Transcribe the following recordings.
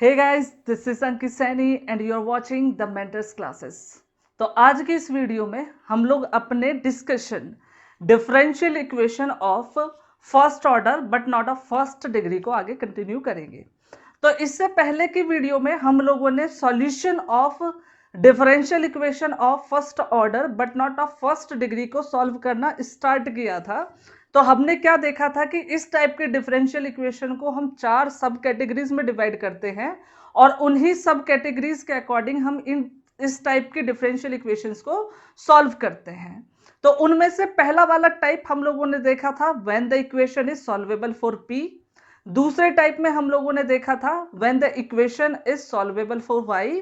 Hey guys, this is Ankit Saini and you are watching the mentors classes. तो आज की इस वीडियो में हम लोग अपने discussion differential equation of first order but not of first degree को आगे कंटिन्यू करेंगे। तो इससे पहले की वीडियो में हम लोगों ने solution of differential equation of first order but not of first degree को सॉल्व करना स्टार्ट किया था। तो हमने क्या देखा था कि इस टाइप के डिफरेंशियल इक्वेशन को हम 4 सब कैटेगरीज में डिवाइड करते हैं और उन्हीं सब कैटेगरीज के अकॉर्डिंग हम इस टाइप के डिफरेंशियल इक्वेशंस को सॉल्व करते हैं। तो उनमें से पहला वाला टाइप हम लोगों ने देखा था when the equation is solvable for p। दूसरे टाइप में हम लोगों ने देखा था when the equation is solvable for y।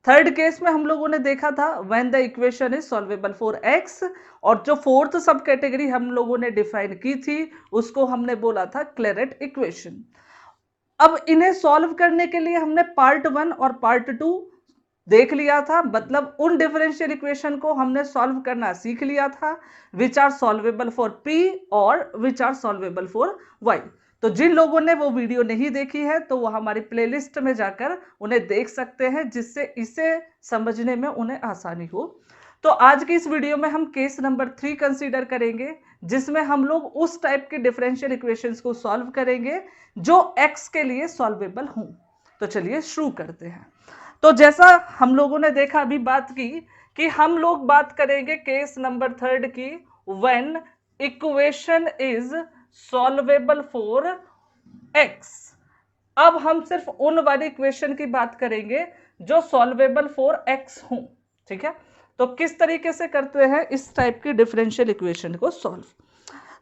Third case में हम लोगों ने देखा था when the equation is solvable for x। और जो फोर्थ सब कैटेगरी हम लोगों ने डिफाइन की थी उसको हमने बोला था क्लेरेट इक्वेशन। अब इन्हें सॉल्व करने के लिए हमने पार्ट 1 और पार्ट 2 देख लिया था, मतलब उन डिफरेंशियल इक्वेशन को हमने सॉल्व करना सीख लिया था which are solvable for p और which are solvable for y। तो जिन लोगों ने वो वीडियो नहीं देखी है तो वो हमारी प्लेलिस्ट में जाकर उन्हें देख सकते हैं, जिससे इसे समझने में उन्हें आसानी हो। तो आज की इस वीडियो में हम केस नंबर 3 कंसीडर करेंगे, जिसमें हम लोग उस टाइप के डिफरेंशियल इक्वेशंस को सॉल्व करेंगे जो x के लिए सॉल्वेबल हों। तो चलिए शुरू करते हैं। तो जैसा हम लोगों ने देखा, अभी बात की कि हम लोग बात करेंगे केस नंबर 3 की, when equation is solvable for x। अब हम सिर्फ उन वाली इक्वेशन की बात करेंगे जो सॉल्वेबल फॉर x हो। ठीक है, तो किस तरीके से करते हैं इस टाइप की डिफरेंशियल इक्वेशन को सॉल्व।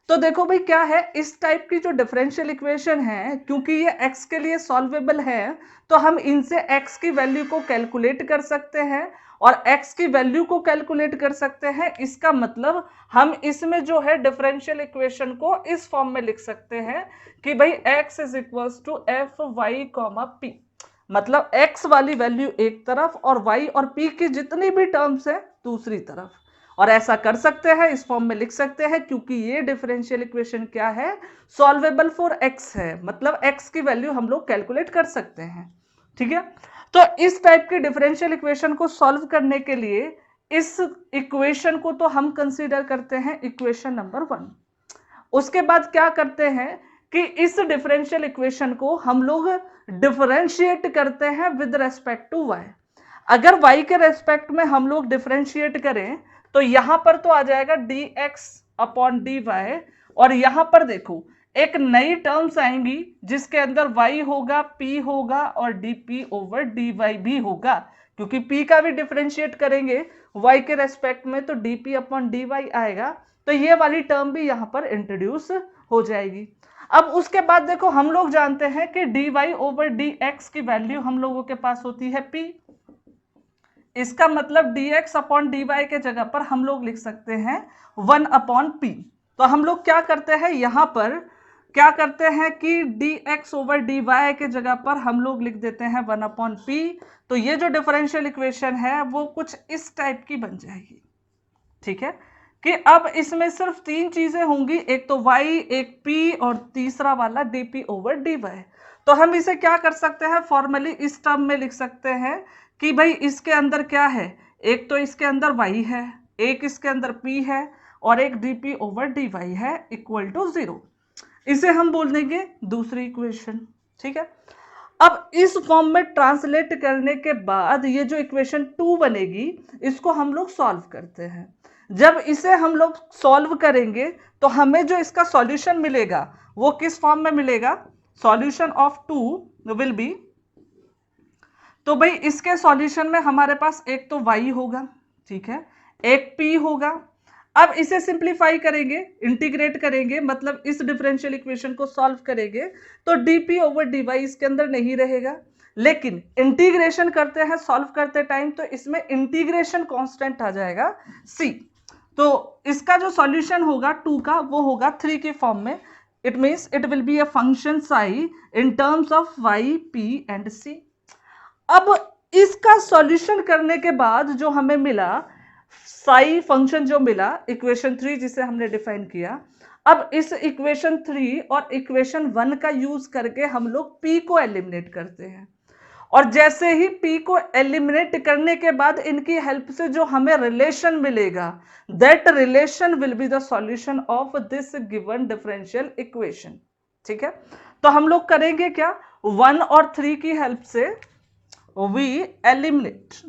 तो देखो भाई, क्या है इस टाइप की जो डिफरेंशियल इक्वेशन है, क्योंकि ये x के लिए सॉल्वेबल है तो हम इनसे x की वैल्यू को कैलकुलेट कर सकते हैं और x की वैल्यू को कैलकुलेट कर सकते हैं। इसका मतलब हम इसमें जो है डिफरेंशियल इक्वेशन को इस फॉर्म में लिख सकते हैं कि भाई x is equals to F Y comma P. मतलब x वाली वैल्यू एक तरफ और y और p की जितनी भी टर्म्स है दूसरी तरफ। और ऐसा कर सकते हैं, इस फॉर्म में लिख सकते हैं, क्योंकि ये डिफरेंशियल इक्वेशन क्या है, सॉल्वेबल फॉर x है। मतलब x की वैल्यू हम लोग कैलकुलेट कर सकते हैं। ठीक है, तो इस टाइप की डिफरेंशियल इक्वेशन को सॉल्व करने के लिए इस इक्वेशन को तो हम कंसीडर करते हैं इक्वेशन नंबर 1। उसके बाद क्या करते हैं कि इस डिफरेंशियल इक्वेशन को हम लोग डिफरेंशिएट करते हैं विद रेस्पेक्ट टू y। अगर y के रेस्पेक्ट में हम लोग डिफरेंशिएट करें तो यहां पर तो आ जाएगा dx अपॉन dy, और यहां पर देखो एक नई टर्म्स आएंगी जिसके अंदर y होगा, p होगा और dp ओवर dy भी होगा, क्योंकि p का भी डिफरेंशिएट करेंगे y के रेस्पेक्ट में तो dp अपॉन dy आएगा। तो ये वाली टर्म भी यहां पर इंट्रोड्यूस हो जाएगी। अब उसके बाद देखो, हम लोग जानते हैं कि dy ओवर dx की वैल्यू हम लोगों के पास होती है p। इसका मतलब dx अपॉन dy के जगह पर हम लोग लिख सकते हैं 1 अपॉन p। तो हम लोग क्या करते हैं, यहां पर क्या करते हैं कि dx ओवर dy के जगह पर हम लोग लिख देते हैं 1 अपॉन p। तो ये जो डिफरेंशियल इक्वेशन है वो कुछ इस टाइप की बन जाएगी। ठीक है, कि अब इसमें सिर्फ 3 चीजें होंगी, एक तो y, एक p और तीसरा वाला dp ओवर dy। तो हम इसे क्या कर सकते हैं, फॉर्मली इस टर्म में लिख सकते हैं कि भाई इसके अंदर क्या है, एक तो इसके अंदर y है, एक इसके अंदर p है और एक dp ओवर dy है इक्वल टू 0। इसे हम बोल देंगे दूसरी इक्वेशन। ठीक है, अब इस फॉर्म में ट्रांसलेट करने के बाद ये जो इक्वेशन 2 बनेगी इसको हम लोग सॉल्व करते हैं। जब इसे हम लोग सॉल्व करेंगे तो हमें जो इसका सॉल्यूशन मिलेगा वो किस फॉर्म में मिलेगा, सॉल्यूशन ऑफ 2 विल बी, तो भाई इसके सॉल्यूशन में हमारे पास एक तो y होगा, ठीक है, एक p होगा। अब इसे सिंप्लीफाई करेंगे, इंटीग्रेट करेंगे, मतलब इस डिफरेंशियल इक्वेशन को सॉल्व करेंगे तो dp ओवर dy इसके अंदर नहीं रहेगा, लेकिन इंटीग्रेशन करते हैं सॉल्व करते टाइम तो इसमें इंटीग्रेशन कांस्टेंट आ जाएगा c। तो इसका जो सॉल्यूशन होगा 2 का वो होगा 3 की फॉर्म में। It means it will be a function psi in terms of y, p and c। अब इसका सॉल्यूशन करने के बाद जो हमें मिला साई फंक्शन जो मिला, इक्वेशन 3 जिसे हमने डिफाइन किया, अब इस इक्वेशन 3 और इक्वेशन 1 का यूज करके हम लोग p को एलिमिनेट करते हैं। और जैसे ही p को एलिमिनेट करने के बाद इनकी हेल्प से जो हमें रिलेशन मिलेगा, that relation will be the solution of this given differential equation. ठीक है, तो हम लोग करेंगे क्या, 1 और 3 की हेल्प से we eliminate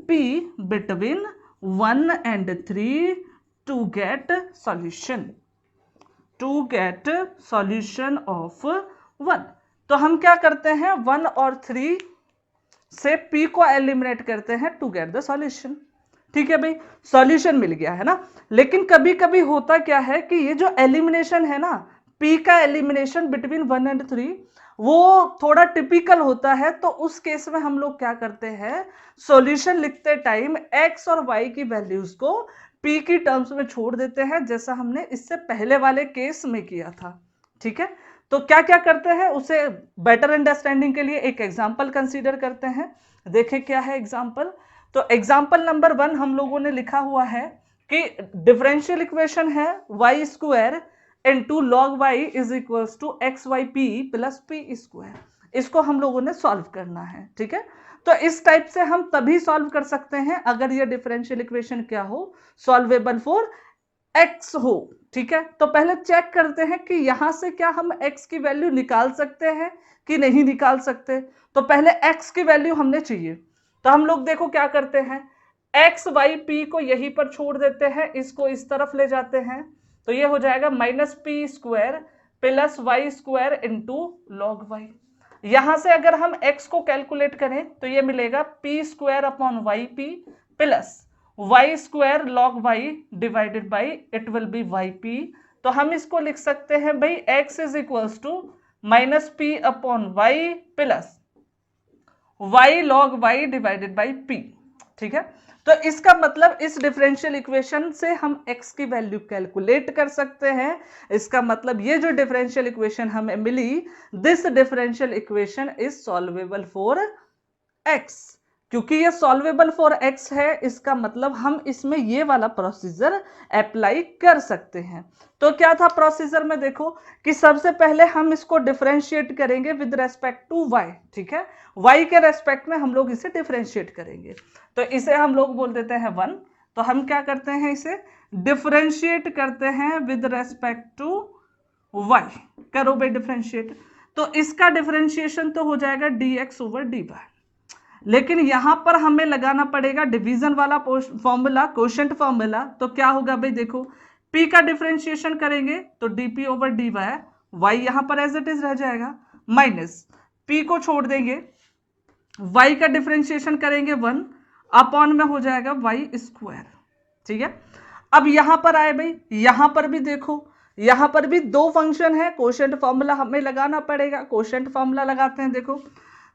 p between 1 and 3 to get solution of 1। तो हम क्या करते हैं, 1 और 3 से p को एलिमिनेट करते हैं टू गेट द सॉल्यूशन। ठीक है भाई, सॉल्यूशन मिल गया है ना। लेकिन कभी कभी होता क्या है कि ये जो एलिमिनेशन है ना, p का एलिमिनेशन बिटवीन 1 एंड 3, वो थोड़ा टिपिकल होता है। तो उस केस में हम लोग क्या करते हैं, सॉल्यूशन लिखते टाइम x और y की वैल्यूज को p की टर्म्स में छोड़ देते हैं, जैसा हमने इससे पहले वाले केस में किया था। ठीक है, तो क्या क्या करते हैं, उसे बेटर अंडरस्टैंडिंग के लिए एक एग्जांपल कंसीडर करते हैं। देखें क्या है एग्जांपल। तो एग्जांपल नंबर 1 हम लोगों ने लिखा हुआ है कि डिफरेंशियल इक्वेशन है y square into log y is equals to xyp plus p square. इसको हम लोगों ने सॉल्व करना है। ठीक है, तो इस टाइप से हम तभी सॉल्व कर सकते हैं अगर ये डिफरेंशियल इक्वेशन क्या हो, सॉल्वेबल फॉर x हो। ठीक है, तो पहले चेक करते हैं कि यहां से क्या हम x की वैल्यू निकाल सकते हैं कि नहीं निकाल सकते। तो पहले x की वैल्यू हमने चाहिए, तो हम लोग देखो क्या करते हैं, x y p को यहीं पर छोड़ देते हैं, इसको इस तरफ ले जाते हैं, तो ये हो जाएगा minus P square plus Y square into log Y. यहां से अगर हम x को कैलकुलेट करें तो ये मिलेगा P square upon Y P plus Y square log Y divided by it will be Y P. तो हम इसको लिख सकते हैं भाई x is equals to minus P upon Y plus Y log Y divided by P. ठीक है, तो इसका मतलब इस डिफरेंशियल इक्वेशन से हम x की वैल्यू कैलकुलेट कर सकते हैं। इसका मतलब ये जो डिफरेंशियल इक्वेशन हमें मिली, this differential equation is solvable for x। क्योंकि ये सॉल्वेबल फॉर x है, इसका मतलब हम इसमें ये वाला प्रोसीजर अप्लाई कर सकते हैं। तो क्या था प्रोसीजर में, देखो कि सबसे पहले हम इसको डिफरेंशिएट करेंगे विद रेस्पेक्ट टू y। ठीक है, y के रेस्पेक्ट में हम लोग इसे डिफरेंशिएट करेंगे। तो इसे हम लोग बोल देते हैं 1। तो हम क्या करते हैं, इसे डिफरेंशिएट करते हैं विद रेस्पेक्ट टू y। करो भाई डिफरेंशिएट, तो इसका डिफरेंशिएशन तो हो जाएगा dx ओवर dy। लेकिन यहां पर हमें लगाना पड़ेगा डिवीजन वाला फॉर्मूला, क्वोशंट फॉर्मूला। तो क्या होगा भाई, देखो p का डिफरेंशिएशन करेंगे तो dp ओवर dy, y यहां पर एज इट इज रह जाएगा, माइनस p को छोड़ देंगे, y का डिफरेंशिएशन करेंगे 1 अपॉन में हो जाएगा y स्क्वायर। ठीक है, अब यहां पर आए भाई, यहां पर भी देखो, यहां पर भी दो फंक्शन है, क्वोशंट फॉर्मूला हमें लगाना पड़ेगा। क्वोशंट फॉर्मूला लगाते हैं, देखो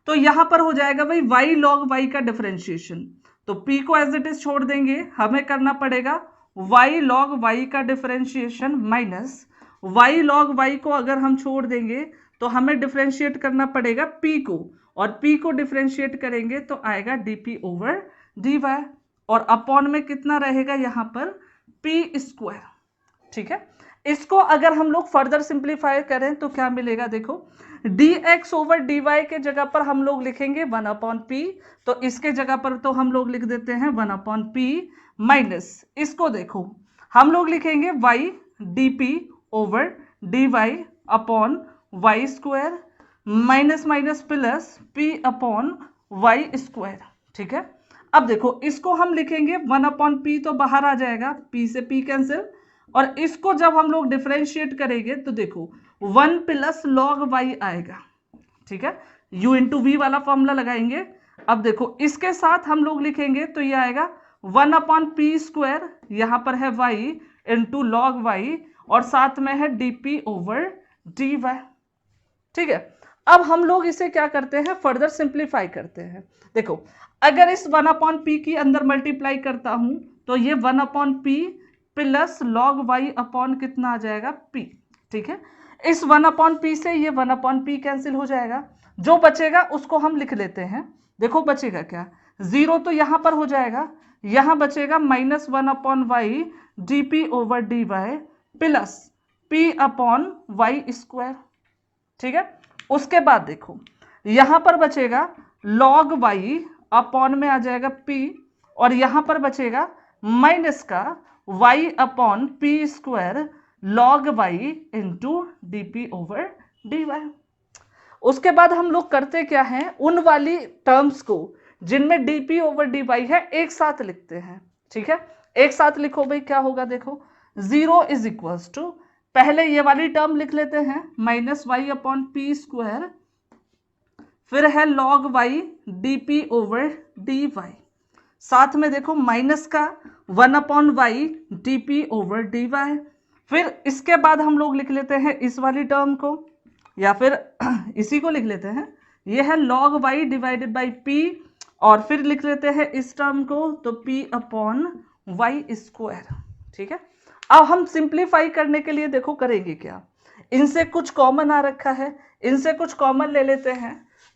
तो यहां पर हो जाएगा भाई y log y का डिफरेंशिएशन। तो p को एज इट इज छोड़ देंगे, हमें करना पड़ेगा y log y का differentiation minus y log y को अगर हम छोड़ देंगे तो हमें डिफरेंशिएट करना पड़ेगा p को, और p को डिफरेंशिएट करेंगे तो आएगा dp ओवर dy, और अपॉन में कितना रहेगा यहाँ पर p स्क्वायर। ठीक है, इसको अगर हम लोग फर्दर सिंप्लीफाई करें तो क्या मिलेगा, देखो dx ओवर dy के जगह पर हम लोग लिखेंगे 1 अपॉन p, तो इसके जगह पर तो हम लोग लिख देते हैं 1 अपॉन p माइनस, इसको देखो हम लोग लिखेंगे y dp over dy upon Y square minus minus plus p upon Y square. ठीक है, अब देखो इसको हम लिखेंगे 1 अपॉन p, तो बाहर आ जाएगा, p से p कैंसिल, और इसको जब हम लोग डिफरेंशिएट करेंगे तो देखो 1 प्लस लॉग वाई आएगा। ठीक है, u इंटू वी वाला फॉर्मूला लगाएंगे। अब देखो इसके साथ हम लोग लिखेंगे तो ये आएगा 1 अपॉन पी स्क्वायर, यहाँ पर है y इंटू लॉग वाई, और साथ में है dp ओवर dy। ठीक है, अब हम लोग इसे क्या करते हैं, फर्दर सिंप्लीफाई करते हैं। देखो अगर इस 1 अपॉन पी की अंदर मल्टीप्लाई करता हूं तो ये 1 upon P plus log Y upon कितना आ जाएगा p। ठीक है, इस 1 अपॉन पी से ये 1 अपॉन पी कैंसिल हो जाएगा, जो बचेगा उसको हम लिख लेते हैं। देखो बचेगा क्या, 0 तो यहां पर हो जाएगा, यहां बचेगा minus 1 upon Y dp over dy plus p upon Y square. ठीक है, उसके बाद देखो यहां पर बचेगा log y अपॉन में आ जाएगा p, और यहां पर बचेगा माइनस का y upon P square log y into D P over D Y. उसके बाद हम लोग करते क्या हैं, उन वाली टर्म्स को जिनमें dp ओवर dy है एक साथ लिखते हैं। ठीक है, एक साथ लिखो भाई, क्या होगा देखो, 0 इज इक्वल्स टू, पहले ये वाली टर्म लिख लेते हैं minus Y upon P square, फिर है log y dp over dy, साथ में देखो माइनस का 1 upon Y dp over dy, फिर इसके बाद हम लोग लिख लेते हैं इस वाली टर्म को, या फिर इसी को लिख लेते हैं, ये है log y divided by p, और फिर लिख लेते हैं इस टर्म को तो p अपॉन वाई स्क्वायर। ठीक है, अब हम सिंप्लीफाई करने के लिए देखो करेंगे क्या, इनसे कुछ कॉमन आ रखा है, इनसे कुछ कॉमन ले लेते हैं,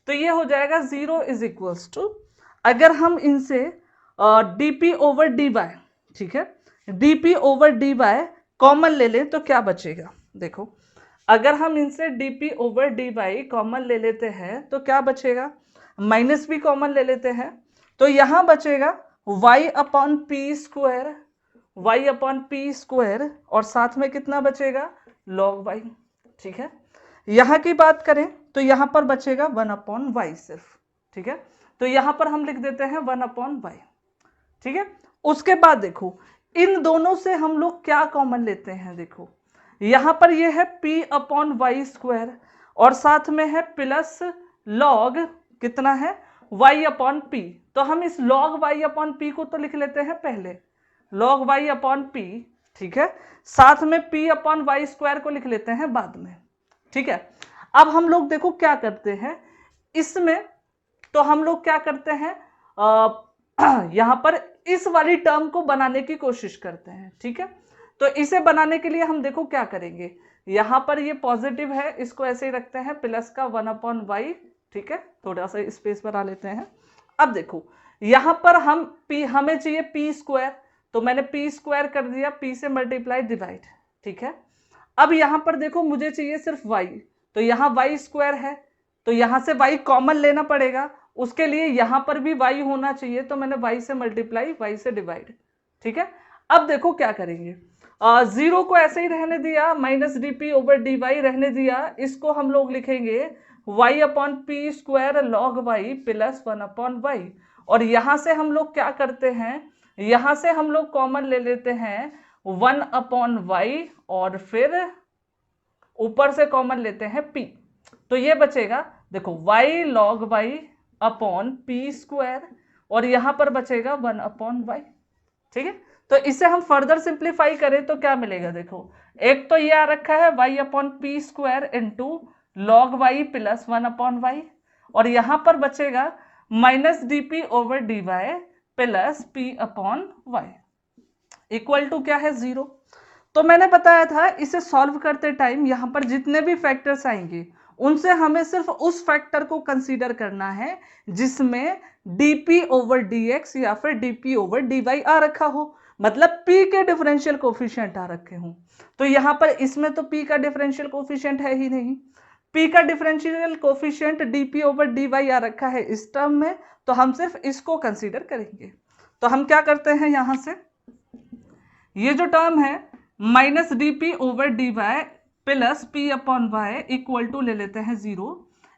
तो ये हो जाएगा 0 इज इक्वल्स टू, अगर हम इनसे dp ओवर dy, ठीक है, dp ओवर dy कॉमन ले लें तो क्या बचेगा, देखो अगर हम इनसे dp ओवर dy कॉमन ले लेते हैं तो क्या बचेगा, माइनस भी कॉमन ले लेते हैं, तो यहां बचेगा y upon P square, y upon P square, और साथ में कितना बचेगा log y। ठीक है, यहां की बात करें तो यहां पर बचेगा 1 अपॉन वाई सिर्फ। ठीक है, तो यहां पर हम लिख देते हैं 1 अपॉन वाई। ठीक है, उसके बाद देखो इन दोनों से हम लोग क्या कॉमन लेते हैं, देखो यहां पर ये है p अपॉन वाई स्क्वायर, और साथ में है प्लस log कितना है y अपॉन पी, तो हम इस log y अपॉन पी को तो लिख लेते हैं पहले log y अपॉन पी। ठीक है, साथ में p अपॉन वाई स्क्वायर को लिख लेते हैं बाद में। ठीक है, अब हम लोग देखो क्या करते हैं इसमें, तो हम लोग क्या करते हैं यहां पर इस वाली टर्म को बनाने की कोशिश करते हैं। ठीक है, तो इसे बनाने के लिए हम देखो क्या करेंगे, यहां पर ये पॉजिटिव है, इसको ऐसे ही रखते हैं प्लस का 1 अपॉन वाई। ठीक है, थोड़ा सा स्पेस बना लेते हैं। अब देखो यहां पर हम p, हमें चाहिए पी स्क्वायर, तो मैंने पी स्क्वायर कर दिया, p से मल्टीप्लाई डिवाइड। ठीक है, अब यहां पर देखो मुझे चाहिए सिर्फ y, तो यहां y स्क्वायर है, तो यहां से y कॉमन लेना पड़ेगा, उसके लिए यहां पर भी y होना चाहिए, तो मैंने y से मल्टीप्लाई y से डिवाइड। ठीक है, अब देखो क्या करेंगे, 0 को ऐसे ही रहने दिया, माइनस dp ओवर dy रहने दिया, इसको हम लोग लिखेंगे y upon P square log y plus 1 upon Y, और यहां से हम लोग क्या करते हैं, यहां से हम लोग कॉमन ले लेते हैं 1 अपॉन वाई, और फिर ऊपर से कॉमन लेते हैं p, तो ये बचेगा देखो y log y upon P square, और यहां पर बचेगा 1 अपॉन वाई। ठीक है, तो इसे हम फर्दर सिंप्लीफाई करें तो क्या मिलेगा, देखो एक तो ये आ रखा है y upon P square into log y plus 1 upon Y, और यहां पर बचेगा minus dp over dy plus p upon Y equal to क्या है 0। तो मैंने बताया था इसे सॉल्व करते टाइम यहां पर जितने भी फैक्टर्स आएंगे उनसे हमें सिर्फ उस फैक्टर को कंसीडर करना है जिसमें dp ओवर dx या फिर dp ओवर dy आ रखा हो, मतलब p के डिफरेंशियल कोफिशिएंट आ रखे हों। तो यहां पर इसमें तो p का डिफरेंशियल कोफिशिएंट है ही नहीं, p का differential coefficient dp over dy आ रखा है इस टर्म में, तो हम सिर्फ इसको कंसीडर करेंगे। तो हम क्या करते हैं, यहां से ये जो टर्म है minus dp over dy plus p upon Y equal to ले लेते हैं 0,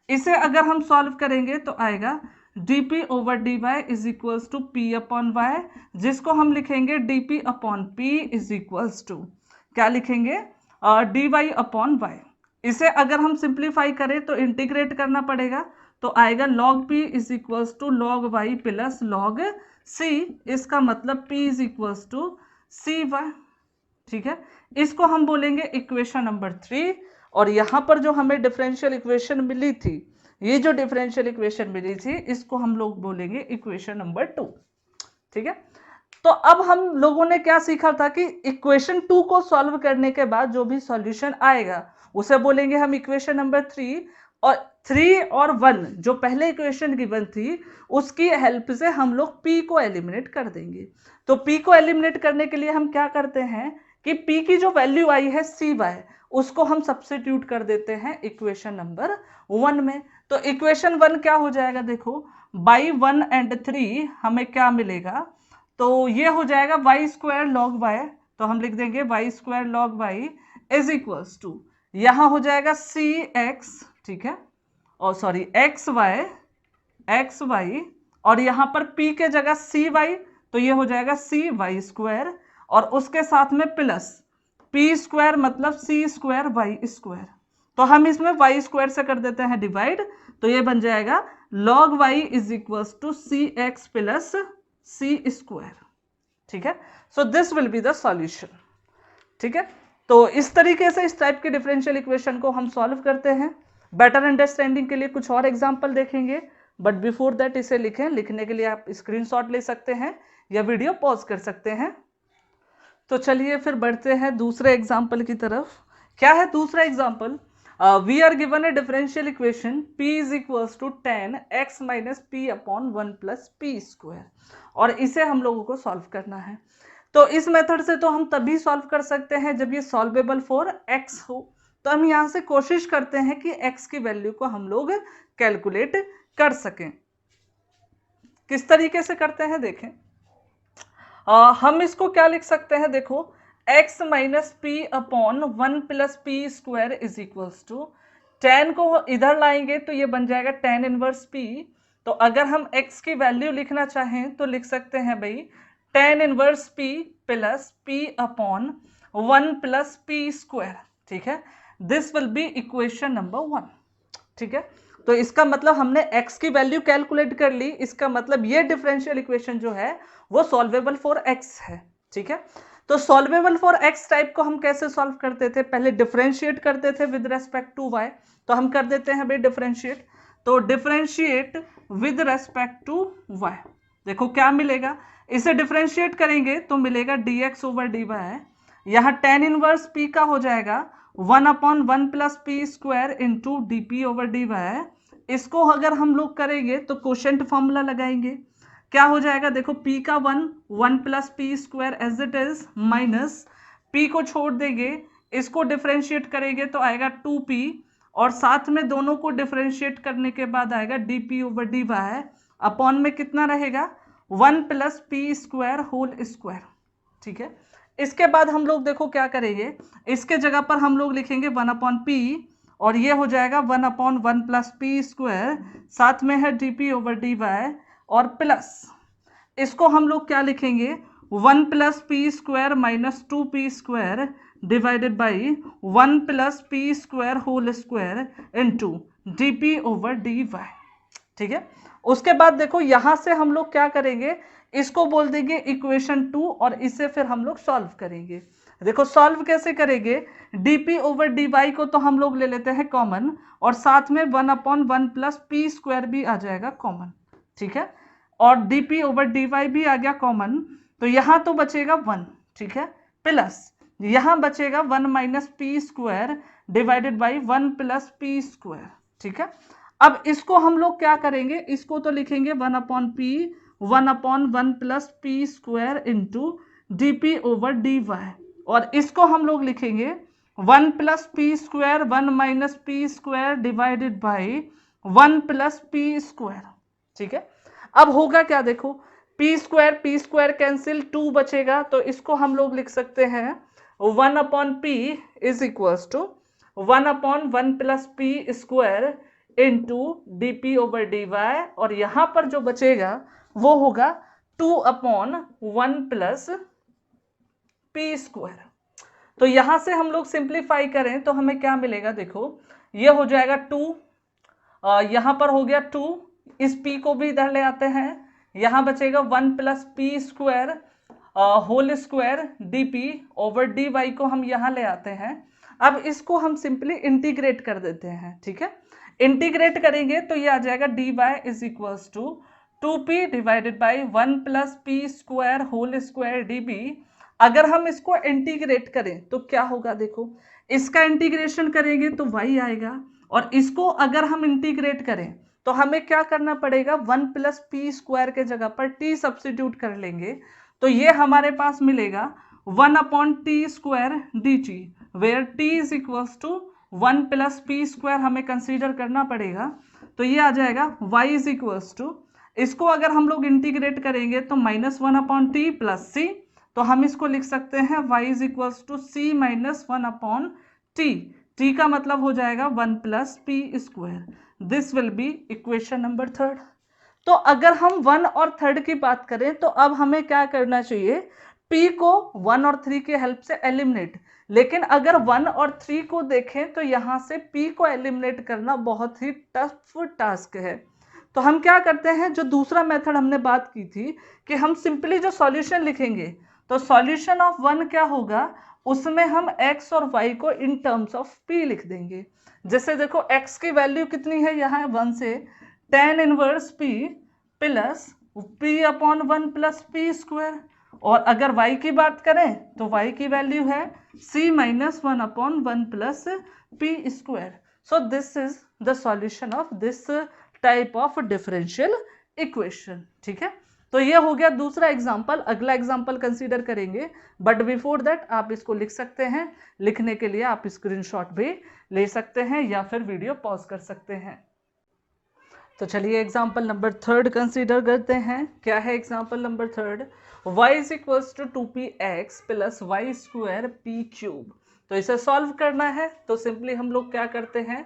इसे अगर हम सॉल्व करेंगे तो आएगा dp over dy is equals to p upon Y, जिसको हम लिखेंगे dp upon p is equals to क्या लिखेंगे dy अपॉन वाई। इसे अगर हम सिंप्लीफाई करें तो इंटीग्रेट करना पड़ेगा, तो आएगा log p is equals to log y plus log c, इसका मतलब p is equals to cy। ठीक है, इसको हम बोलेंगे इक्वेशन नंबर 3, और यहां पर जो हमें डिफरेंशियल इक्वेशन मिली थी, ये जो डिफरेंशियल इक्वेशन मिली थी इसको हम लोग बोलेंगे इक्वेशन नंबर 2। ठीक है, तो अब हम लोगों ने क्या सीखा था कि इक्वेशन 2 को सॉल्व करने के बाद जो भी सॉल्यूशन आएगा उसे बोलेंगे हम इक्वेशन नंबर 3, और 3 और 1 जो पहले इक्वेशन गिवन थी उसकी हेल्प से हम लोग p को एलिमिनेट कर देंगे। तो p को एलिमिनेट करने के लिए हम क्या करते हैं कि p की जो वैल्यू आई है cy, उसको हम सब्स्टिट्यूट कर देते हैं इक्वेशन नंबर 1 में। तो इक्वेशन 1 क्या हो जाएगा, देखो बाई 1 एंड 3 हमें क्या मिलेगा, तो ये हो जाएगा वाई स्क्वायर लॉग वाई, तो हम लिख देंगे Y square log Y is equals to, यहां हो जाएगा सी एक्स, ठीक है, और सॉरी एक्स वाई, और यहां पर p के जगह सी वाई, तो ये हो जाएगा सी वाई स्क्वायर, और उसके साथ में प्लस p स्क्वायर मतलब सी स्क्वायर वाई स्क्वायर, तो हम इसमें वाई स्क्वायर से कर देते हैं डिवाइड, तो ये बन जाएगा log y is equals to C X plus C square, ठीक है। So this will be the solution, ठीक है। तो इस तरीके से इस टाइप के डिफरेंशियल इक्वेशन को हम सॉल्व करते हैं। बेटर अंडरस्टैंडिंग के लिए कुछ और एग्जांपल देखेंगे, बट बिफोर दैट इसे लिखें, लिखने के लिए आप स्क्रीनशॉट ले सकते हैं या वीडियो पॉज कर सकते हैं। तो चलिए फिर बढ़ते हैं दूसरे एग्जाम्पल की तरफ। क्या है दूसरा example, we are given a differential equation p is equals to 10x minus P upon 1 plus P square, और इसे हम लोगों को सॉल्व करना है। तो इस मेथड से तो हम तभी सॉल्व कर सकते हैं जब ये सॉल्वेबल फॉर x हो, तो हम यहाँ से कोशिश करते हैं कि x की वैल्यू को हम लोग कैलकुलेट कर सकें। किस तरीके से करते हैं देखें, हम इसको क्या लिख सकते हैं, देखो x minus P upon 1 plus P square is equals to 10 को इधर लाएंगे तो ये बन जाएगा tan इनवर्स p। तो अगर हम x की वैल्यू लिखना चाहें तो लिख सकते हैं भाई tan inverse p plus p upon 1 plus P square, ठीक है। This will be equation number 1, ठीक है। तो इसका मतलब हमने x की वैल्यू कैलकुलेट कर ली, इसका मतलब ये डिफरेंशियल इक्वेशन जो है वो सॉल्वेबल फॉर x है, ठीक है। तो सॉल्वेबल फॉर x टाइप को हम कैसे सॉल्व करते थे, पहले डिफरेंशिएट करते थे विद रेस्पेक्ट टू y, तो हम कर देते हैं भाई डिफरेंशिएट, तो differentiate with respect to y, देखो क्या मिलेगा, इसे डिफरेंशिएट करेंगे तो मिलेगा dx ओवर dy, यहाँ tan इनवर्स p का हो जाएगा 1 upon 1 plus P square into D P over D Y. इसको अगर हम लोग करेंगे तो कोशेंट फॉर्मूला लगाएंगे, क्या हो जाएगा, देखो p का 1 plus P square as it is minus p को छोड़ देंगे, इसको डिफरेंशिएट करेंगे तो आएगा 2p, और साथ में दोनों को डिफरेंशिएट करने के बाद आएगा D P over D Y, upon में कितना रहेगा 1 plus P square whole square, ठीक है। इसके बाद हम लोग देखो क्या करेंगे, इसके जगह पर हम लोग लिखेंगे 1 अपॉन पी, और ये हो जाएगा 1 अपॉन 1 प्लस पी स्क्वायर, साथ में है D P over D Y, और प्लस इसको हम लोग क्या लिखेंगे 1 plus P square minus 2p square divided by 1 plus P square whole square into D P over D Y, ठीक है। उसके बाद देखो यहां से हम लोग क्या करेंगे, इसको बोल देंगे इक्वेशन 2, और इसे फिर हम लोग सॉल्व करेंगे। देखो सॉल्व कैसे करेंगे, dp ओवर dy को तो हम लोग ले लेते हैं कॉमन, और साथ में 1 अपॉन 1 प्लस पी स्क्वायर भी आ जाएगा कॉमन, ठीक है, और dp ओवर dy भी आ गया कॉमन, तो यहाँ तो बचेगा 1, ठीक है, प्लस यहाँ बचेगा 1 minus P square divided by 1 plus P square, ठीक है। अब इसको हम लोग क्या करेंगे, इसको तो लिखेंगे 1 upon P 1 upon 1 plus P square into D P over D Y, और इसको हम लोग लिखेंगे 1 plus P square 1 minus P square divided by 1 plus P square, ठीक है। अब होगा क्या, देखो पी स्क्वायर कैंसिल, 2 बचेगा, तो इसको हम लोग लिख सकते हैं 1 upon P is equals to 1 upon 1 plus P square into D P over D Y, और यहाँ पर जो बचेगा वो होगा 2 अपॉन 1 प्लस पी स्क्वायर। तो यहां से हम लोग सिंप्लीफाई करें तो हमें क्या मिलेगा, देखो ये हो जाएगा 2, यहां पर हो गया 2, इस p को भी इधर ले आते हैं, यहां बचेगा 1 plus P square whole square D P over D Y को हम यहां ले आते हैं। अब इसको हम सिंपली इंटीग्रेट कर देते हैं, ठीक है। इंटीग्रेट करेंगे तो ये आ जाएगा d y is equals to 2p divided by 1 plus P square whole square d b. अगर हम इसको इंटीग्रेट करें तो क्या होगा, देखो इसका इंटीग्रेशन करेंगे तो y आएगा, और इसको अगर हम इंटीग्रेट करें तो हमें क्या करना पड़ेगा, 1 प्लस पी स्क्वायर के जगह पर t सब्स्टिट्यूट कर लेंगे, तो ये हमारे पास मिलेगा 1 upon t square d t, where t is equals to 1 plus P square हमें कंसीडर करना पड़ेगा। तो ये आ जाएगा y इज इक्वल्स टू, इसको अगर हम लोग इंटीग्रेट करेंगे तो -1 अपॉन टी प्लस सी, तो हम इसको लिख सकते हैं y is equals to c minus 1 upon t. T का मतलब हो जाएगा 1 plus P square. This will be equation number 3। तो अगर हम 1 और 3 की बात करें तो अब हमें क्या करना चाहिए, p को 1 और 3 की हेल्प से एलिमिनेट। लेकिन अगर 1 और 3 को देखें तो यहाँ से p को एलिमिनेट करना बहुत ही टफ टास्क है। तो हम क्या करते हैं, जो दूसरा मेथड हमने बात की थी कि हम सिंपली जो सॉल्यूशन लिखेंगे, तो सॉल्यूशन ऑफ 1 क्या होगा, उसमें हम x और y को इन टर्म्स ऑफ p लिख देंगे। जैसे देखो x की वैल्यू कितनी है, यहाँ 1 से tan inverse p plus p upon 1 plus p square. और अगर y की बात करें तो y की वैल्यू है c minus 1 upon 1 plus p square. So this is the solution of this type of differential equation. ठीक है, तो ये हो गया दूसरा एग्जाम्पल। अगला एग्जाम्पल कंसीडर करेंगे, बट बिफोर दैट आप इसको लिख सकते हैं। लिखने के लिए आप स्क्रीनशॉट भी ले सकते हैं या फिर वीडियो पॉज कर सकते हैं। तो चलिए एग्जाम्पल नंबर 3 कंसीडर करते हैं। क्या है example number 3, y is equals to 2px plus Y square p cube. तो इसे सॉल्व करना है तो सिंपली हम लोग क्या करते हैं,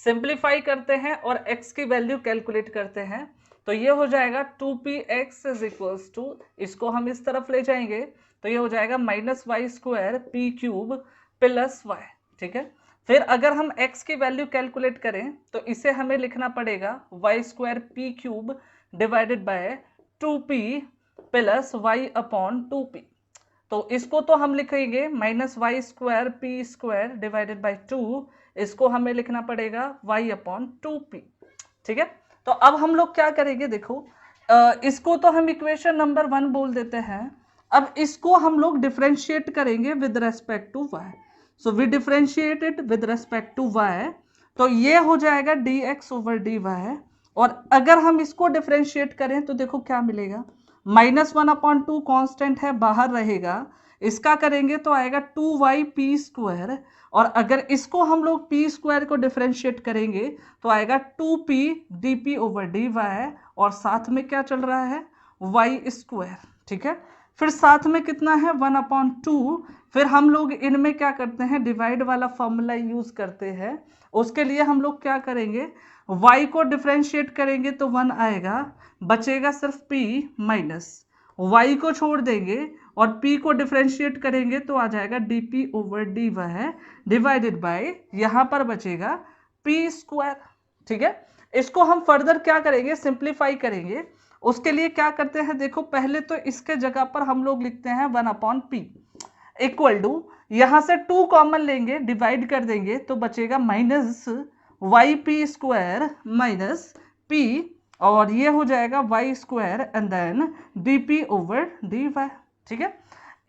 सिंप्लीफाई करते हैं और x की वैल्यू कैलकुलेट करते हैं। तो ये हो जाएगा 2px इज इक्वल्स टू, इसको हम इस तरफ ले जाएंगे तो ये हो जाएगा minus y square p cube plus y. ठीक है, फिर अगर हम x की वैल्यू कैलकुलेट करें तो इसे हमें लिखना पड़ेगा y square p cube divided by 2p plus y upon 2p। तो इसको तो हम लिखेंगे minus y square p square divided by 2, इसको हमें लिखना पड़ेगा y अपॉन 2p। ठीक है, तो अब हम लोग क्या करेंगे, देखो इसको तो हम इक्वेशन नंबर 1 बोल देते हैं। अब इसको हम लोग डिफरेंशिएट करेंगे with respect to y। So we differentiate it with respect to y, तो ये हो जाएगा dx ओवर dy। और अगर हम इसको डिफरेंशिएट करें तो देखो क्या मिलेगा, -1 अपॉन 2 कॉन्स्टेंट है, बाहर रहेगा। इसका करेंगे तो आएगा 2yp स्क्वायर। और अगर इसको हम लोग p स्क्वायर को डिफरेंशिएट करेंगे तो आएगा 2p dp ओवर dy। और साथ में क्या चल रहा है, y स्क्वायर। ठीक है, फिर साथ में कितना है 1 अपॉन 2। फिर हम लोग इनमें क्या करते हैं, डिवाइड वाला फॉर्मूला यूज करते हैं। उसके लिए हम लोग क्या करेंगे, y को डिफरेंशिएट करेंगे तो 1 आएगा, बचेगा सिर्फ p माइनस y को छोड़ देंगे और p को डिफरेंशिएट करेंगे तो आ जाएगा dp over dy divided by, यहाँ पर बचेगा p स्क्वायर। ठीक है, इसको हम फर्दर क्या करेंगे, सिंप्लीफाई करेंगे। उसके लिए क्या करते हैं, देखो पहले तो इसके जगह पर हम लोग लिखते हैं 1 अपॉन p इक्वल टू, यहाँ से 2 कॉमन लेंगे, डिवाइड कर देंगे तो बचेगा minus y p square minus p, और ये हो जाएगा y square and then dp over dy। ठीक है,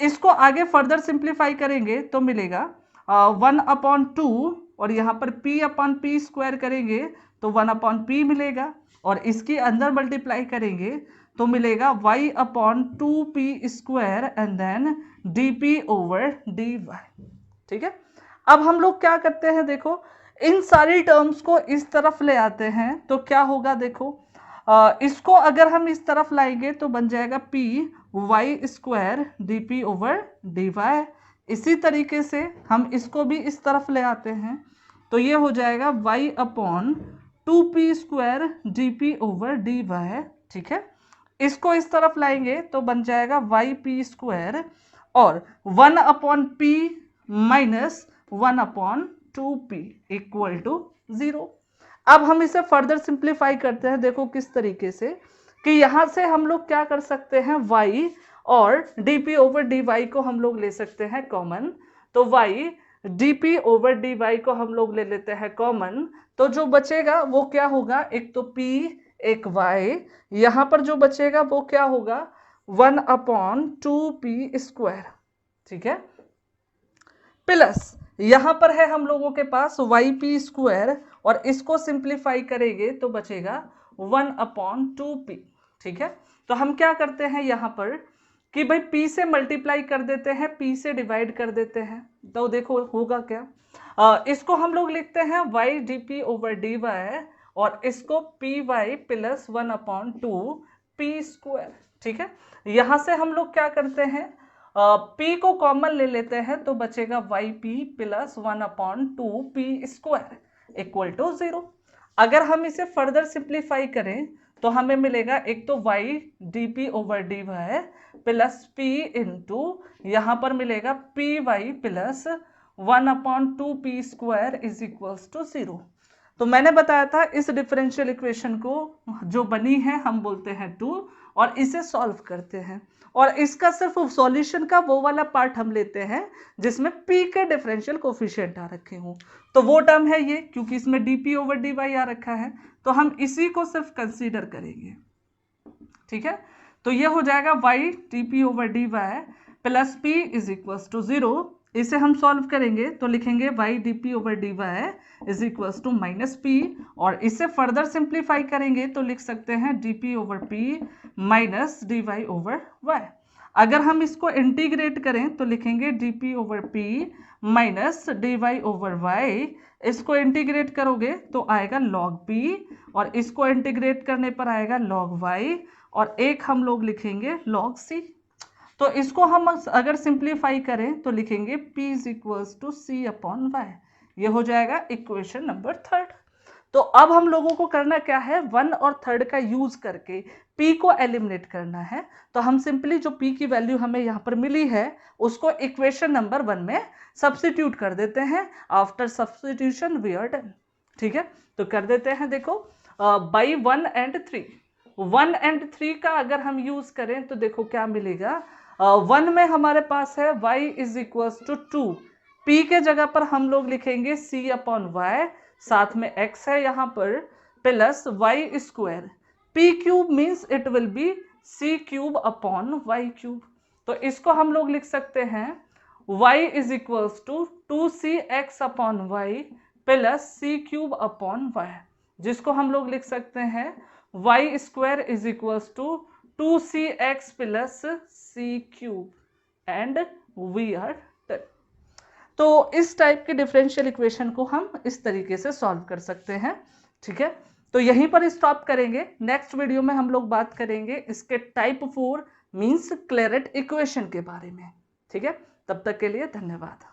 इसको आगे फर्दर सिंप्लीफाई करेंगे तो मिलेगा 1 अपॉन 2, और यहाँ पर p अपॉन p स्क्वायर करेंगे तो 1 अपॉन p मिलेगा, और इसके अंदर मल्टीप्लाई करेंगे तो मिलेगा y upon 2p square and then dp over dy। ठीक है, अब हम लोग क्या करते हैं, देखो इन सारी टर्म्स को इस तरफ ले आते हैं तो क्या होगा, देखो इसको अगर हम इस तरफ लाएंगे तो बन जाएगा p y square dp over dy। इसी तरीके से हम इसको भी इस तरफ ले आते हैं तो ये हो जाएगा y upon 2p square dp over dy। ठीक है, इसको इस तरफ लाएंगे तो बन जाएगा yp स्क्वायर और 1 upon p minus 1 upon 2p equal to 0। अब हम इसे फर्दर सिंप्लीफाई करते हैं, देखो किस तरीके से कि यहाँ से हम लोग क्या कर सकते हैं, y और dp ओवर dy को हम लोग ले सकते हैं कॉमन। तो y dp ओवर dy को हम लोग ले लेते हैं कॉमन, तो जो बचेगा वो क्या होगा, एक तो p एक y, यहाँ पर जो बचेगा वो क्या होगा 1 अपॉन 2p स्क्वायर। ठीक है, प्लस यहाँ पर है हम लोगों के पास yp स्क्वायर, और इसको सिंप्लीफाई करेंगे तो बचेगा 1 अपॉन 2p। ठीक है, तो हम क्या करते हैं यहाँ पर कि भाई p से मल्टीप्लाई कर देते हैं, p से डिवाइड कर देते हैं, तो देखो होगा क्या, इसको हम लोग लिखते हैं y dp ओवर dy और इसको py प्लस 1/2 p स्क्वायर। ठीक है, यहां से हम लोग क्या करते हैं, p को कॉमन ले लेते हैं तो बचेगा yp plus 1/2 p square equal to 0। अगर हम इसे फर्दर सिंप्लीफाई करें तो हमें मिलेगा एक तो y dp over dy plus p into यहाँ पर मिलेगा py plus 1/2 p square is equals to 0। तो मैंने बताया था इस डिफरेंशियल इक्वेशन को जो बनी है हम बोलते हैं 2 और इसे सॉल्व करते हैं, और इसका सिर्फ सॉल्यूशन का वो वाला पार्ट हम लेते हैं जिसमें p के डिफरेंशियल कोफिशिएंट आ रखे हों। तो वो टर्म है ये, क्योंकि इसमें dp ओवर dy आ रखा है तो हम इसी को सिर्फ कंसीडर करेंगे। ठीक है, तो ये हो जाएगा y dp over dy plus p is equals to 0। इसे हम सॉल्व करेंगे तो लिखेंगे y dp over dy is equals to minus p, और इसे फर्दर सिंप्लीफाई करेंगे तो लिख सकते हैं dp over p minus dy over y। अगर हम इसको इंटीग्रेट करें तो लिखेंगे dp over p minus dy over y। इसको इंटीग्रेट करोगे तो आएगा log p और इसको इंटीग्रेट करने पर आएगा log y और एक हम लोग लिखेंगे log c। तो इसको हम अगर सिंप्लीफाई करें तो लिखेंगे p is equals to c upon y। ये हो जाएगा इक्वेशन नंबर 3। तो अब हम लोगों को करना क्या है, 1 और 3 का यूज करके p को एलिमिनेट करना है। तो हम सिंपली जो p की वैल्यू हमें यहाँ पर मिली है उसको इक्वेशन नंबर 1 में सब्स्टिट्यूट कर देते हैं। After substitution we are done. ठीक है, तो कर देते हैं। देखो बाई 1 and 3, 1 and 3 का अगर हम यूज करें तो देखो क्या मिलेगा। 1 में हमारे पास है y is equals to 2, p के जगह पर हम लोग लिखेंगे c अपॉन y, साथ में x है यहाँ पर plus y square, p cube means it will be c cube upon y cube. तो इसको हम लोग लिख सकते हैं y is equals to 2cx upon y plus c cube upon y, जिसको हम लोग लिख सकते हैं y square is equals to 2cx plus c cube and we are done. तो इस टाइप के डिफरेंशियल इक्वेशन को हम इस तरीके से सॉल्व कर सकते हैं। ठीक है, तो यहीं पर स्टॉप करेंगे। नेक्स्ट वीडियो में हम लोग बात करेंगे इसके टाइप 4 मींस क्लेरेट इक्वेशन के बारे में। ठीक है, तब तक के लिए धन्यवाद।